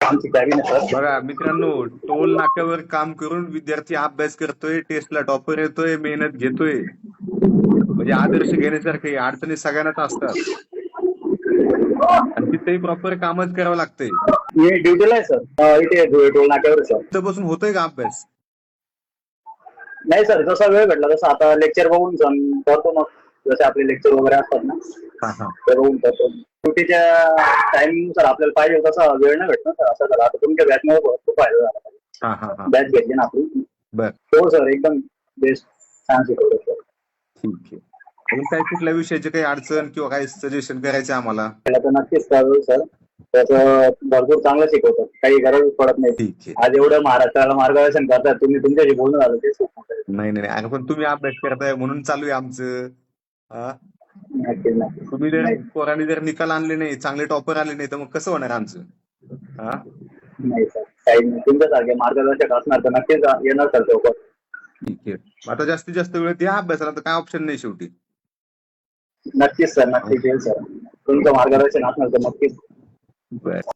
आमची कॅबिन आहे सर. बघा मित्रांनो, टोल नाक्यावर काम करून विद्यार्थी अभ्यास करतोय, टेस्टला टॉपर येतोय, मेहनत घेतोय. म्हणजे आदर्श घेण्यासारखे अडचणी सगळ्यांनाच असतात आणि तिथेही प्रॉपर कामच करावं लागतंय. मी ड्युटीला आहे सर, इथे टोल नाक्यावर सर. तिथं बसून होतोय का अभ्यास? नाही सर, जसा वेळ भेटला तसं आता लेक्चर बघून करतो. मग जसे आपले लेक्चर वगैरे असतात ना हा हा ते बघून करतो. ड्युटीच्या टायमिंग आपल्याला पाहिजे तसा वेळ नाही भेटतो सर. असं झालं आता तुमच्या बॅचमुळे खूप फायदा झाला. हा हा हा बॅच घेतली ना आपली. बर हो सर, एकदम बेस्ट, छान शिकवतो सर. ठीक आहे. अजून काही कुठल्या विषयाची काही अडचण किंवा काही सजेशन करायचं आम्हाला? त्याला तर नक्कीच कळवू सर. त्याचं भरपूर चांगलं शिकवतात, काही गरज पडत नाही. ठीक आहे. आज एवढं महाराष्ट्राला मार्गदर्शन करतात तुम्ही, तुमच्याशी बोलणं झालं ते खूप मोठं आहे. नाही नाही अरे पण तुम्ही अभ्यास करताय म्हणून चालू आहे आमचं. हा? नक्कीच नक्कीच. तुम्ही जर नाही पोरांनी जर निकाल आणले नाही, चांगले टॉपर आले नाही, तर मग कसं होणार आमचं? हा नाही सर, काही नाही. तुमच्यासारखे मार्गदर्शक असणार तर नक्कीच येणार सर लवकर. ठीक आहे. आता जास्तीत जास्त वेळ द्या अभ्यासाला, तर काय ऑप्शन नाही शेवटी. नक्कीच सर, नक्कीच येईल सर. तुमचं मार्गदर्शन असणार तर नक्कीच. बर.